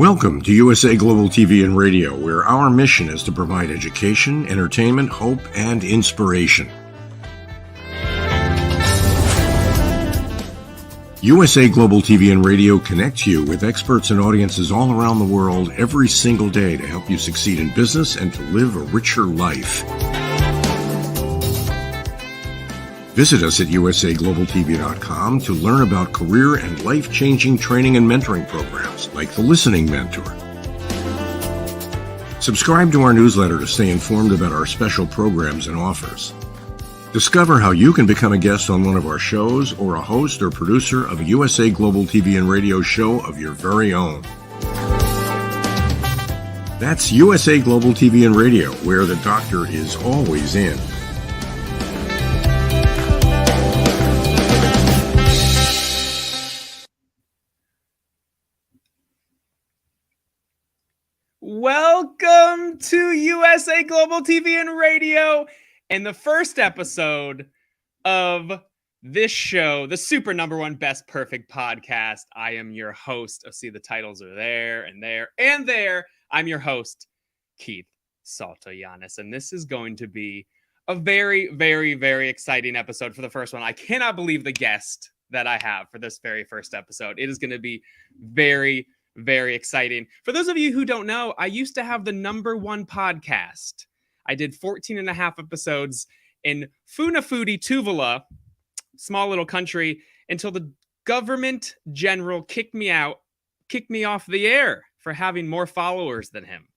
Welcome to USA Global TV and Radio, where our mission is to provide education, entertainment, hope, and inspiration. USA Global TV and Radio connects you with experts and audiences all around the world every single day to help you succeed in business and to live a richer life. Visit us at usaglobaltv.com to learn about career and life-changing training and mentoring programs like the Listening Mentor. Subscribe to our newsletter to stay informed about our special programs and offers. Discover how you can become a guest on one of our shows or a host or producer of a USA Global TV and Radio show of your very own. That's USA Global TV and Radio, where the doctor is always in. Welcome to USA Global TV and Radio and the first episode of this show, the super number one best perfect podcast. I am your host. Oh, see, the titles are there and there and there. I'm your host, Keith Saltojanes, and this is going to be a very, very, very exciting episode for the first one. I cannot believe the guest that I have for this very first episode. It is going to be very exciting. For those of you who don't know, I used to have the number one podcast. I did 14 and a half episodes in Funafuti, Tuvalu, small little country, until the government general kicked me off the air for having more followers than him.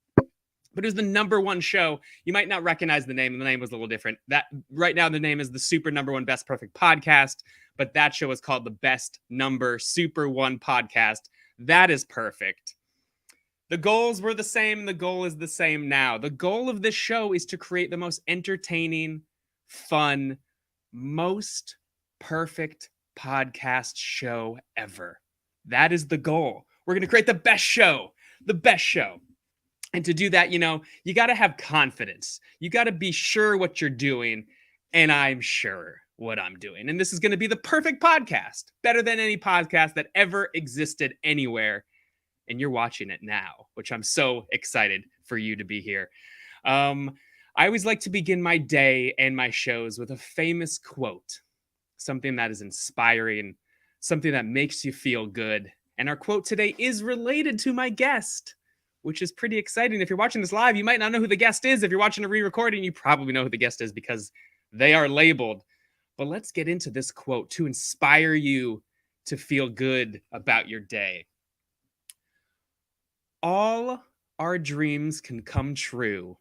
But it was the number one show. You might not recognize the name. The name was a little different. That right now the name is the super number one best perfect podcast, but that show is called the Best Number Super One Podcast. That is perfect. The goals were the same. The goal is the same now. The goal of this show is to create the most entertaining, fun, most perfect podcast show ever. That is the goal. We're going to create the best show. The best show. And to do that, you got to have confidence. You got to be sure what you're doing. And I'm sure what I'm doing. And this is going to be the perfect podcast, better than any podcast that ever existed anywhere. And you're watching it now, which I'm so excited for you to be here. I always like to begin my day and my shows with a famous quote, something that is inspiring, something that makes you feel good. And our quote today is related to my guest, which is pretty exciting. If you're watching this live, you might not know who the guest is. If you're watching a re-recording, you probably know who the guest is because they are labeled. But let's get into this quote to inspire you to feel good about your day. All our dreams can come true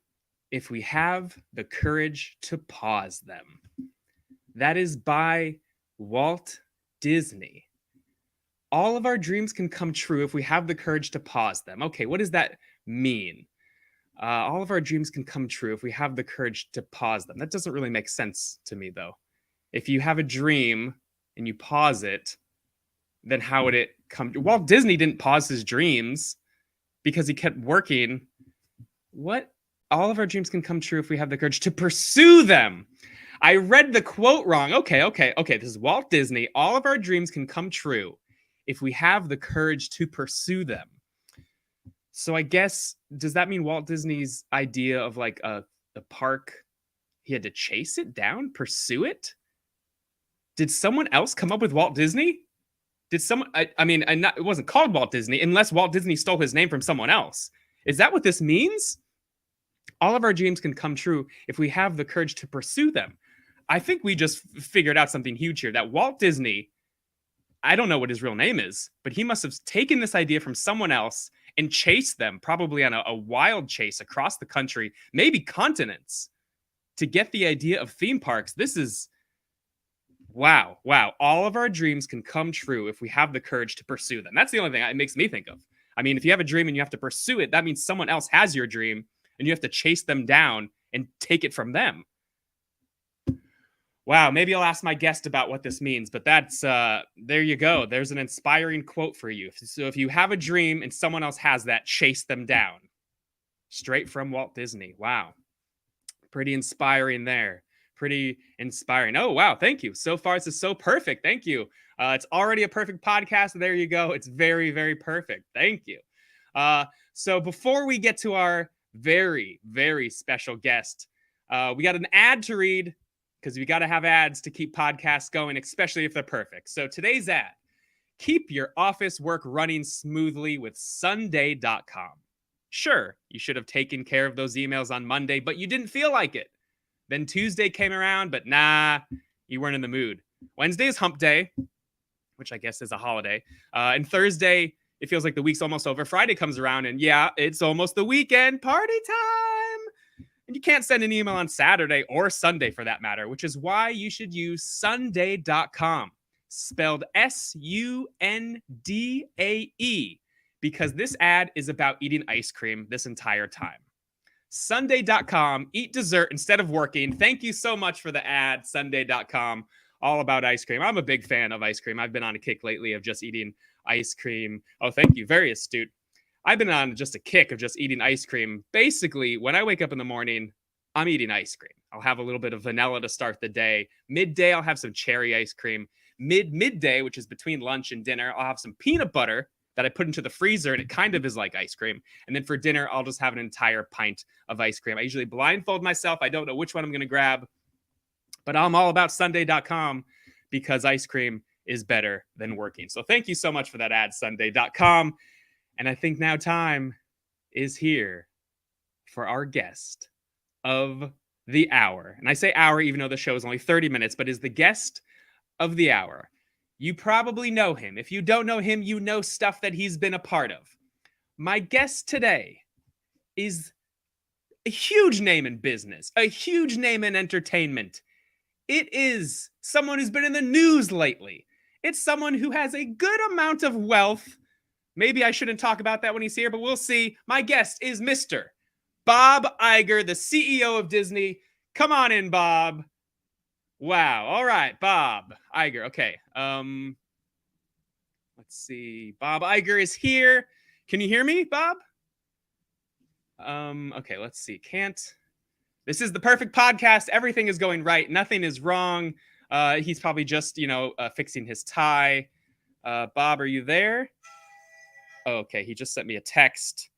if we have the courage to pause them. That is by Walt Disney. All of our dreams can come true if we have the courage to pause them. Okay, what does that mean? All of our dreams can come true if we have the courage to pause them. That doesn't really make sense to me, though. If you have a dream and you pause it, then how would it come? Walt Disney didn't pause his dreams because he kept working. What? All of our dreams can come true if we have the courage to pursue them. I read the quote wrong. Okay. This is Walt Disney. All of our dreams can come true if we have the courage to pursue them. So I guess, does that mean Walt Disney's idea of like a park, he had to chase it down, pursue it? Did someone else come up with Walt Disney? Did someone, it wasn't called Walt Disney unless Walt Disney stole his name from someone else. Is that what this means? All of our dreams can come true if we have the courage to pursue them. I think we just figured out something huge here, that Walt Disney, I don't know what his real name is, but he must have taken this idea from someone else and chased them, probably on a wild chase across the country, maybe continents, to get the idea of theme parks. This is, wow. All of our dreams can come true if we have the courage to pursue them. That's the only thing it makes me think of. I mean, if you have a dream and you have to pursue it, that means someone else has your dream and you have to chase them down and take it from them. Wow, maybe I'll ask my guest about what this means, but that's, there you go. There's an inspiring quote for you. So if you have a dream and someone else has that, chase them down. Straight from Walt Disney. Wow. Pretty inspiring there. Pretty inspiring. Oh, wow. Thank you. So far, this is so perfect. Thank you. It's already a perfect podcast. There you go. It's very, very perfect. Thank you. So before we get to our very, very special guest, we got an ad to read because we got to have ads to keep podcasts going, especially if they're perfect. So today's ad: keep your office work running smoothly with Sunday.com. Sure, you should have taken care of those emails on Monday, but you didn't feel like it. Then Tuesday came around, but nah, you weren't in the mood. Wednesday is hump day, which I guess is a holiday. And Thursday, it feels like the week's almost over. Friday comes around, and yeah, it's almost the weekend. Party time! And you can't send an email on Saturday or Sunday for that matter, which is why you should use Sunday.com, spelled Sundae, because this ad is about eating ice cream this entire time. Sunday.com, eat dessert instead of working. Thank you so much for the ad, Sunday.com, all about ice cream. I'm a big fan of ice cream. I've been on a kick lately of just eating ice cream. Oh, thank you. Very astute. I've been on just a kick of just eating ice cream. Basically, when I wake up in the morning, I'm eating ice cream. I'll have a little bit of vanilla to start the day. Midday, I'll have some cherry ice cream. Midday, which is between lunch and dinner, I'll have some peanut butter that I put into the freezer, and it kind of is like ice cream. And then for dinner, I'll just have an entire pint of ice cream. I usually blindfold myself. I don't know which one I'm going to grab, but I'm all about Sunday.com because ice cream is better than working. So thank you so much for that ad, Sunday.com. And I think now time is here for our guest of the hour. And I say hour even though the show is only 30 minutes, but is the guest of the hour. You probably know him. If you don't know him, you know stuff that he's been a part of. My guest today is a huge name in business, a huge name in entertainment. It is someone who's been in the news lately. It's someone who has a good amount of wealth. Maybe I shouldn't talk about that when he's here, but we'll see. My guest is Mr. Bob Iger, the CEO of Disney. Come on in, Bob. Wow. All right, Bob Iger. Okay. Let's see. Bob Iger is here. Can you hear me, Bob? Okay, let's see. This is the perfect podcast. Everything is going right. Nothing is wrong. He's probably just, fixing his tie. Bob, are you there? Okay, he just sent me a text.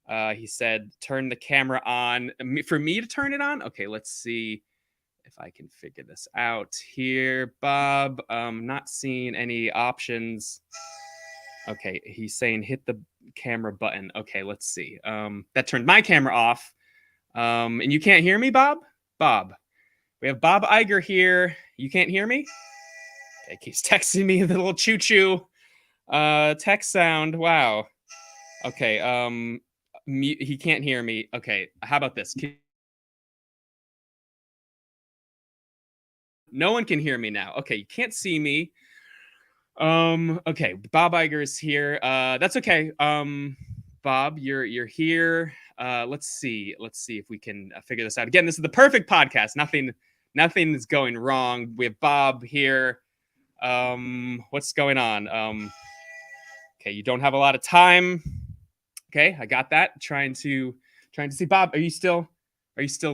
He said, turn the camera on. For me to turn it on? Okay, let's see if I can figure this out here. Bob, not seeing any options. Okay, he's saying hit the camera button. Okay, let's see. That turned my camera off. And you can't hear me, Bob? Bob. We have Bob Iger here. You can't hear me? Okay, he's texting me the little choo-choo text sound. Wow. Okay, he can't hear me. Okay, how about this? No one can hear me now. Okay, you can't see me. Okay, Bob Iger is here. That's okay. Bob, you're here. Let's see if we can figure this out. Again, this is the perfect podcast. Nothing is going wrong. We have Bob here. What's going on? Okay, you don't have a lot of time. Okay, I got that. Trying to see Bob. Are you still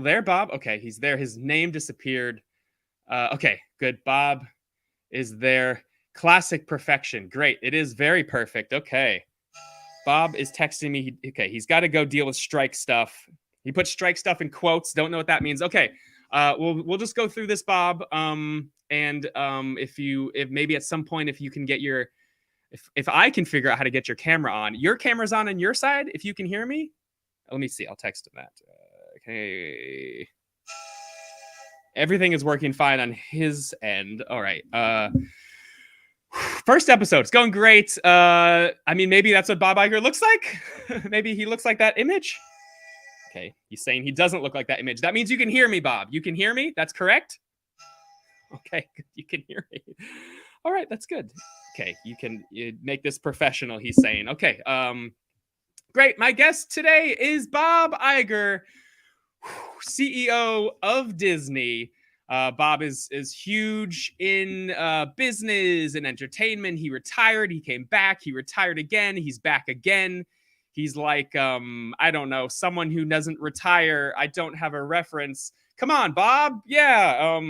there, Bob? Okay, he's there. His name disappeared. Okay, good. Bob is there. Classic perfection. Great. It is very perfect. Okay. Bob is texting me. He's got to go deal with strike stuff. He put strike stuff in quotes. Don't know what that means. Okay. We'll just go through this, Bob. If maybe at some point, if you can get if I can figure out how to get your camera on. Your camera's on your side, if you can hear me. Let me see. I'll text him that. Okay. Everything is working fine on his end. All right. First episode. It's going great. Maybe that's what Bob Iger looks like. Maybe he looks like that image. Okay. He's saying he doesn't look like that image. That means you can hear me, Bob. You can hear me? That's correct? Okay. You can hear me. All right. That's good. Okay. You make this professional, he's saying. Okay. Great. My guest today is Bob Iger, CEO of Disney. Bob is huge in business and entertainment. He retired. He came back. He retired again. He's back again. He's like, I don't know, someone who doesn't retire. I don't have a reference. Come on, Bob. Yeah.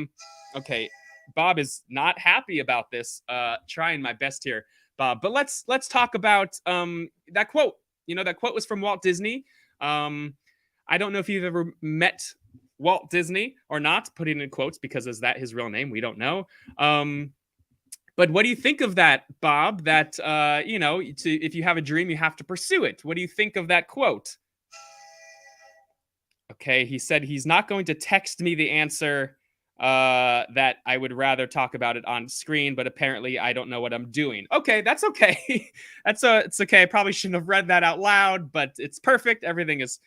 Okay. Bob is not happy about this. Trying my best here, Bob. But let's talk about that quote that quote was from Walt Disney. I don't know if you've ever met Walt Disney or not, putting in quotes, because is that his real name? We don't know. But what do you think of that, Bob? That, if you have a dream, you have to pursue it. What do you think of that quote? Okay, he said he's not going to text me the answer, that I would rather talk about it on screen, but apparently I don't know what I'm doing. Okay, that's okay. It's okay. I probably shouldn't have read that out loud, but it's perfect. Everything is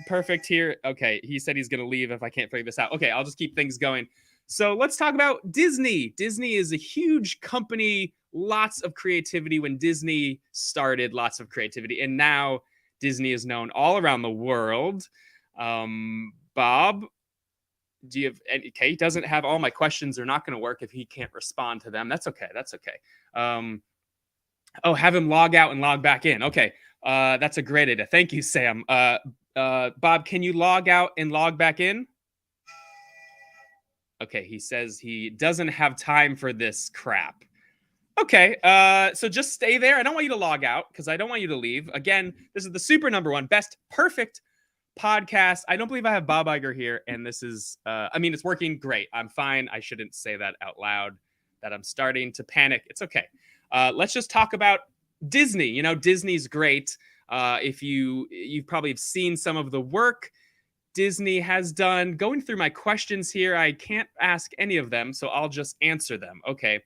perfect here. Okay, he said he's going to leave if I can't figure this out. Okay, I'll just keep things going. So let's talk about Disney. Disney is a huge company, lots of creativity. When Disney started, lots of creativity. And now Disney is known all around the world. Bob, do you have any? Okay, he doesn't have all my questions. Are not going to work if he can't respond to them. That's okay. That's okay. Have him log out and log back in. Okay. That's a great idea. Thank you, Sam. Bob, can you log out and log back in? Okay, he says he doesn't have time for this crap. Okay, so just stay there. I don't want you to log out because I don't want you to leave. Again, this is the super #1 best perfect podcast. I don't believe I have Bob Iger here, and this is, it's working great. I'm fine. I shouldn't say that out loud, that I'm starting to panic. It's okay. Let's just talk about Disney. Disney's great. If you've probably seen some of the work Disney has done. Going through my questions here, I can't ask any of them, so I'll just answer them. Okay.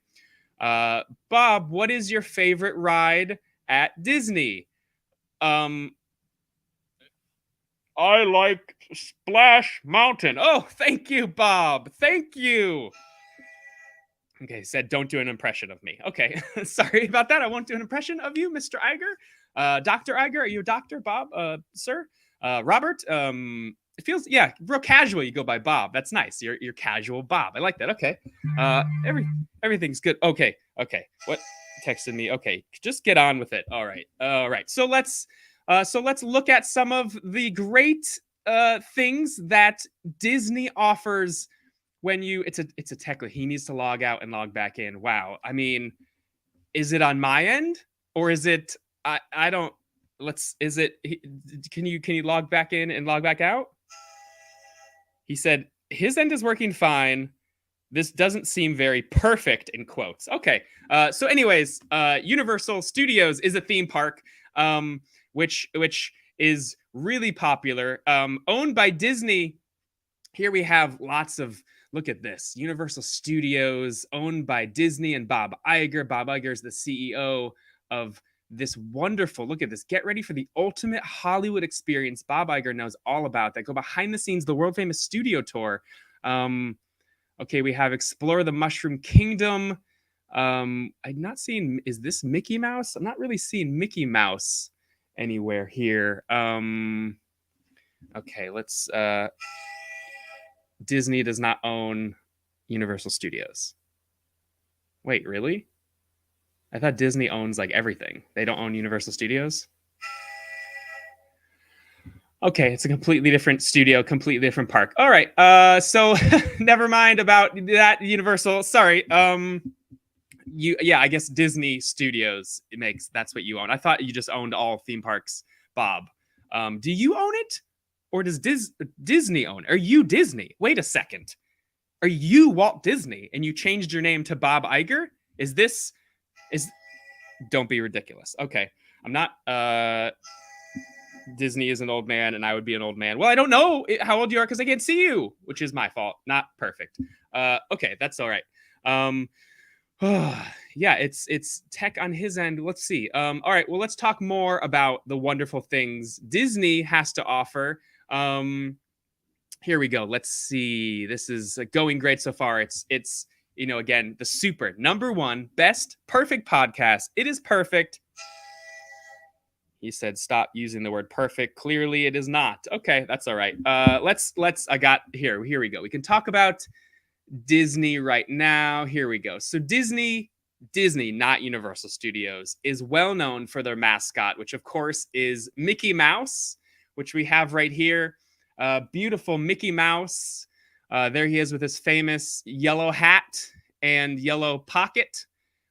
Bob, what is your favorite ride at Disney? I like Splash Mountain. Oh, thank you, Bob. Thank you. Okay, said don't do an impression of me. Okay, sorry about that. I won't do an impression of you, Mr. Iger. Dr. Iger, are you a doctor, Bob? Sir? Robert? It feels, real casual. You go by Bob. That's nice. You're casual Bob. I like that. Okay. Everything's good. Okay. What texted me? Okay. Just get on with it. All right. So let's look at some of the great things that Disney offers when it's a tech. He needs to log out and log back in. Wow. I mean, is it on my end or is it, I don't, can you log back in and log back out? He said his end is working fine. This doesn't seem very perfect, in quotes. Okay. So anyways, Universal Studios is a theme park, which is really popular, owned by Disney. Here we have lots of, look at this, Universal Studios owned by Disney and Bob Iger. Bob Iger is the CEO of this wonderful, look at this, get ready for the ultimate Hollywood experience. Bob Iger knows all about that. Go behind the scenes, the world famous studio tour. Okay, we have Explore the Mushroom Kingdom. I'm not seeing, is this Mickey Mouse? I'm not really seeing Mickey Mouse anywhere here. Okay, let's, Disney does not own Universal Studios. Wait, really? I thought Disney owns like everything. They don't own Universal Studios? Okay, it's a completely different studio, completely different park. All right, so never mind about that, Universal. Sorry. I guess Disney Studios that's what you own. I thought you just owned all theme parks, Bob. Do you own it? Or does Disney own it? Are you Disney? Wait a second. Are you Walt Disney and you changed your name to Bob Iger? Don't be ridiculous. Okay. I'm not, Disney is an old man and I would be an old man. Well, I don't know how old you are because I can't see you, which is my fault. Not perfect. Okay. That's all right. It's tech on his end. Let's see. All right. Well, let's talk more about the wonderful things Disney has to offer. Here we go. Let's see. This is going great so far. It's again, the super #1 best perfect podcast. It is perfect. He said, stop using the word perfect. Clearly it is not. Okay, that's all right. Here we go. We can talk about Disney right now. Here we go. So Disney, not Universal Studios, is well known for their mascot, which of course is Mickey Mouse, which we have right here. Beautiful Mickey Mouse. There he is with his famous yellow hat and yellow pocket,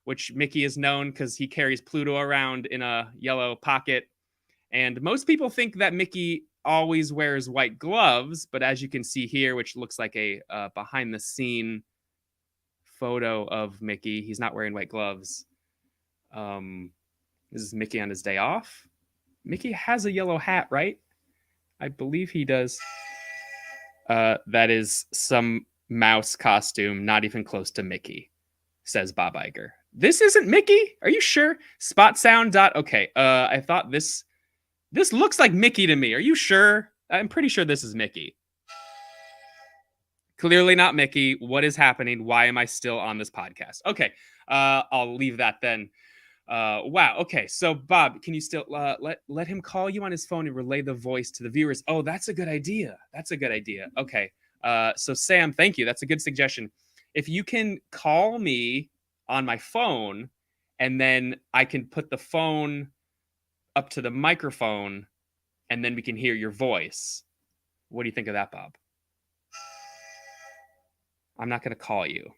which Mickey is known because he carries Pluto around in a yellow pocket. And most people think that Mickey always wears white gloves, but as you can see here, which looks like a behind the scene photo of Mickey, he's not wearing white gloves. This is Mickey on his day off. Mickey has a yellow hat, right? I believe he does. That is some mouse costume, not even close to Mickey, says Bob Iger. This isn't Mickey? Are you sure? Spot sound dot. Okay. I thought this looks like Mickey to me. Are you sure? I'm pretty sure this is Mickey. Clearly not Mickey. What is happening? Why am I still on this podcast? Okay. I'll leave that then. Wow. Okay. So Bob, can you still let him call you on his phone and relay the voice to the viewers? Oh, that's a good idea. That's a good idea. Okay. So Sam, thank you. That's a good suggestion. If you can call me on my phone, and then I can put the phone up to the microphone, and then we can hear your voice. What do you think of that, Bob? I'm not going to call you.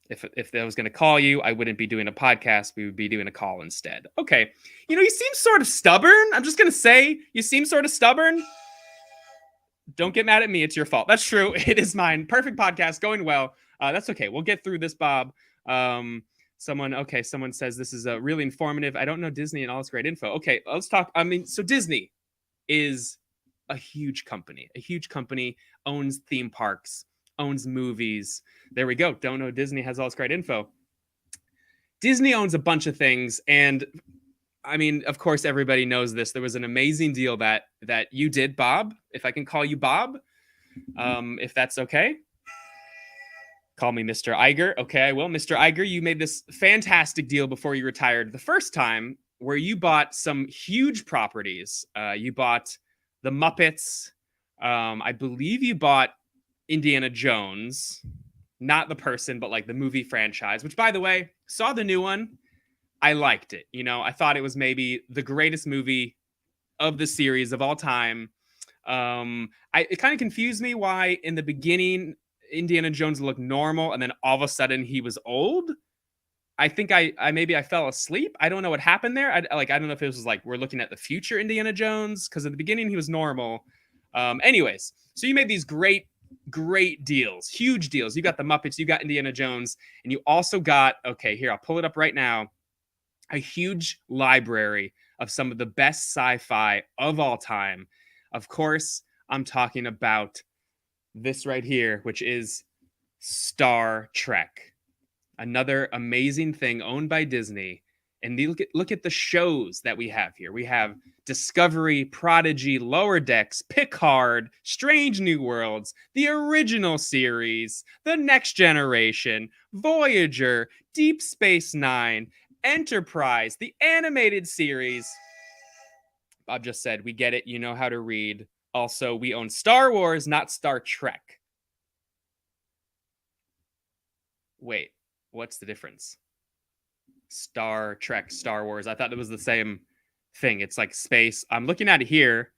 If I was going to call you, I wouldn't be doing a podcast. We would be doing a call instead. Okay. You seem sort of stubborn. I'm just going to say you seem sort of stubborn. Don't get mad at me. It's your fault. That's true. It is mine. Perfect podcast. Going well. That's okay. We'll get through this, Bob. Someone says this is really informative. I don't know Disney and all its great info. Okay, let's talk. So Disney is a huge company. A huge company, owns theme parks, owns movies. There we go. Don't know Disney has all its great info. Disney owns a bunch of things, and of course, everybody knows this. There was an amazing deal that you did, Bob. If I can call you Bob, if that's okay. Call me Mr. Iger. Okay, I will. Mr. Iger, you made this fantastic deal before you retired the first time where you bought some huge properties. You bought the Muppets. I believe you bought Indiana Jones. Not the person, but like the movie franchise, which, by the way, saw the new one. I liked it. I thought it was maybe the greatest movie of the series of all time. It kind of confused me why in the beginning Indiana Jones looked normal and then all of a sudden he was old. I think I fell asleep. I don't know what happened there. I don't know if it was like we're looking at the future Indiana Jones, because at the beginning he was normal. Anyways, so you made these great deals, huge deals. You got the Muppets, you got Indiana Jones, and you also got, okay, here, I'll pull it up right now, a huge library of some of the best sci-fi of all time. Of course, I'm talking about this right here, which is Star Trek. Another amazing thing owned by Disney. And look at the shows that we have here. We have Discovery, Prodigy, Lower Decks, Picard, Strange New Worlds, the original series, The Next Generation, Voyager, Deep Space Nine, Enterprise, the animated series. Bob just said, we get it. You know how to read. Also, we own Star Wars, not Star Trek. Wait, what's the difference? Star Trek, Star Wars. I thought it was the same thing. It's like space. I'm looking at it here.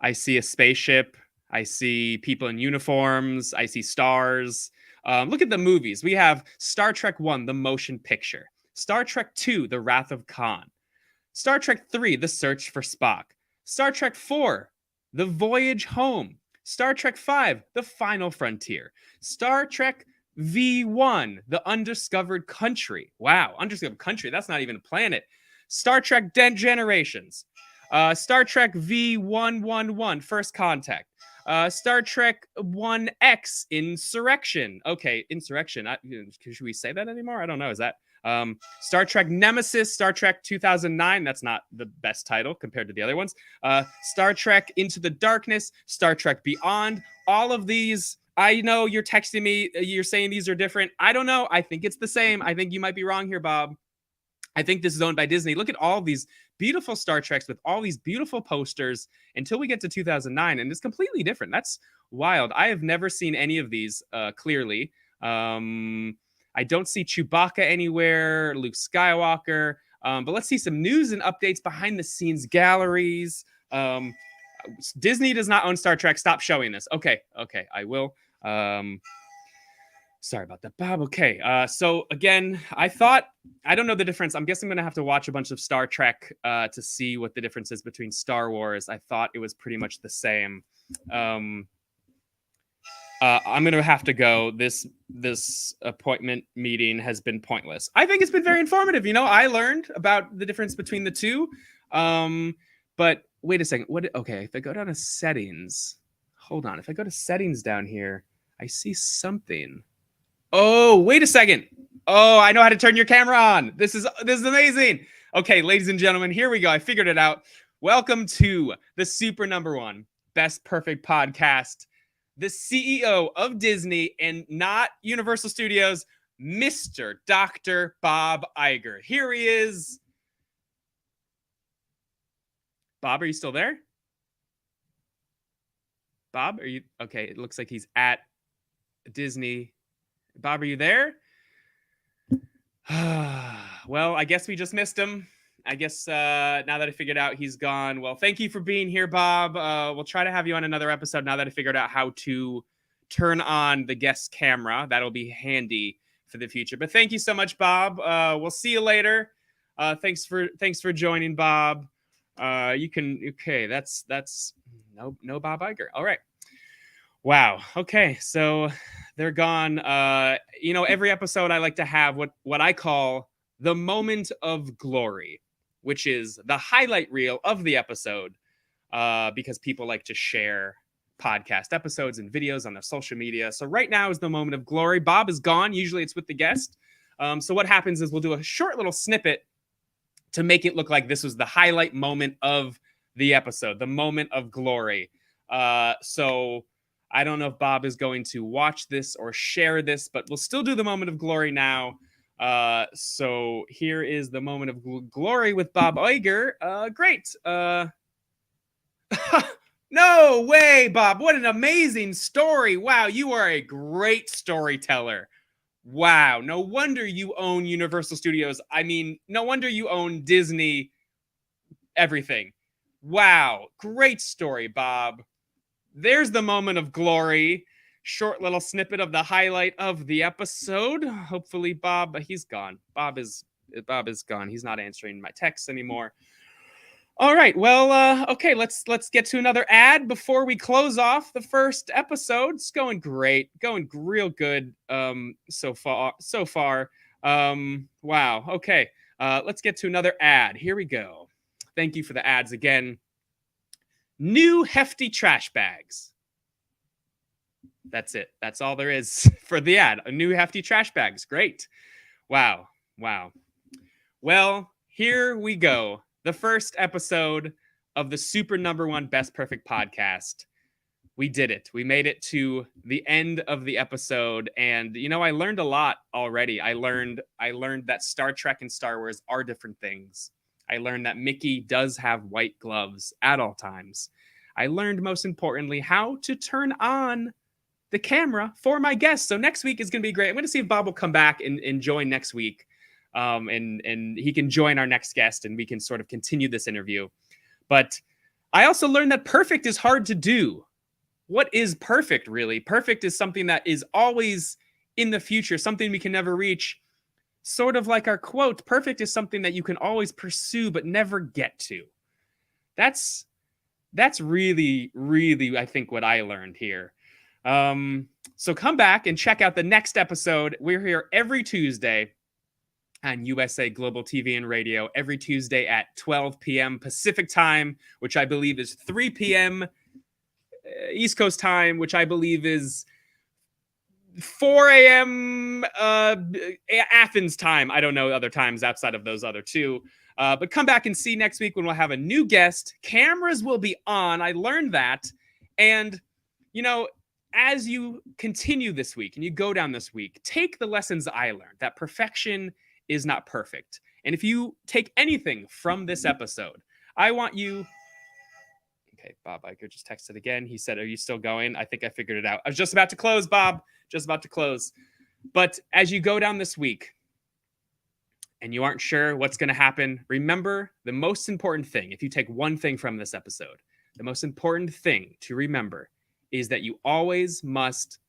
I see a spaceship. I see people in uniforms. I see stars. Look at the movies. We have Star Trek 1, the motion picture. Star Trek 2, The Wrath of Khan. Star Trek 3, The Search for Spock. Star Trek 4, The Voyage Home. Star Trek 5, The Final Frontier. Star Trek V1, The Undiscovered Country. Wow, Undiscovered Country, that's not even a planet. Star Trek Generations. Star Trek V111, First Contact. Star Trek 1X, Insurrection. Okay, Insurrection. Should we say that anymore? I don't know. Is that Star Trek Nemesis, Star Trek 2009. That's not the best title compared to the other ones. Star Trek Into the Darkness, Star Trek Beyond. All of these, I know you're texting me. You're saying these are different. I don't know. I think it's the same. I think you might be wrong here, Bob. I think this is owned by Disney. Look at all these beautiful Star Treks with all these beautiful posters until we get to 2009, and it's completely different. That's wild. I have never seen any of these clearly. I don't see Chewbacca anywhere, Luke Skywalker, but let's see some news and updates, behind the scenes galleries. Disney does not own Star Trek. Stop showing this. Okay, I will. Sorry about that, Bob. Okay. So again, I don't know the difference. I'm guessing I'm gonna have to watch a bunch of Star Trek to see what the difference is between Star Wars. I thought it was pretty much the same. I'm gonna have to go. This appointment meeting has been pointless. I think it's been very informative. I learned about the difference between the two. But wait a second. Okay, if I go down to settings, hold on. If I go to settings down here, I see something. Oh, wait a second. Oh, I know how to turn your camera on. This is amazing. Okay, ladies and gentlemen, here we go. I figured it out. Welcome to the super number one best perfect podcast. The CEO of Disney and not Universal Studios, Mr. Dr. Bob Iger. Here he is. Bob, are you still there? Bob, are you okay? It looks like he's at Disney. Bob, are you there? Well, I guess we just missed him. I guess now that I figured out he's gone. Well, thank you for being here, Bob. We'll try to have you on another episode now that I figured out how to turn on the guest camera. That'll be handy for the future. But thank you so much, Bob. We'll see you later. Thanks for joining, Bob. That's no Bob Iger. All right. Wow. Okay. So they're gone. Every episode I like to have what I call the moment of glory, which is the highlight reel of the episode, because people like to share podcast episodes and videos on their social media. So right now is the moment of glory. Bob is gone. Usually it's with the guest. So what happens is we'll do a short little snippet to make it look like this was the highlight moment of the episode, the moment of glory. So I don't know if Bob is going to watch this or share this, but we'll still do the moment of glory now. So here is the moment of glory with Bob Iger. Great. No way, Bob. What an amazing story. Wow, you are a great storyteller. Wow. No wonder you own Universal Studios. I mean, no wonder you own Disney everything. Wow. Great story, Bob. There's the moment of glory. Short little snippet of the highlight of the episode. Hopefully, Bob, he's gone. Bob is gone. He's not answering my texts anymore. All right. Well, okay. Let's get to another ad before we close off the first episode. It's going great. Going real good. So far. Wow. Okay. Let's get to another ad. Here we go. Thank you for the ads again. New hefty trash bags. That's it. That's all there is for the ad. A new hefty trash bags. Great. Wow. Well, here we go. The first episode of the super number one best perfect podcast. We did it. We made it to the end of the episode. And, I learned a lot already. I learned that Star Trek and Star Wars are different things. I learned that Mickey does have white gloves at all times. I learned, most importantly, how to turn on the camera for my guests. So next week is going to be great. I'm going to see if Bob will come back and join next week. And he can join our next guest and we can sort of continue this interview. But I also learned that perfect is hard to do. What is perfect, really? Perfect is something that is always in the future, something we can never reach. Sort of like our quote, perfect is something that you can always pursue but never get to. That's really, really, I think, what I learned here. So come back and check out the next episode. We're here every Tuesday on USA Global TV and Radio, every Tuesday at 12 p.m. Pacific time, which I believe is 3 p.m. East Coast time, which I believe is 4 a.m. Athens time. I don't know other times outside of those other two. But come back and see next week when we'll have a new guest. Cameras will be on. I learned that. And, as you continue this week and you go down this week, take the lessons I learned, that perfection is not perfect. And if you take anything from this episode, I want you... Okay, Bob Iger just texted again. He said, are you still going? I think I figured it out. I was just about to close, Bob. Just about to close. But as you go down this week and you aren't sure what's going to happen, remember the most important thing. If you take one thing from this episode, the most important thing to remember is that you always must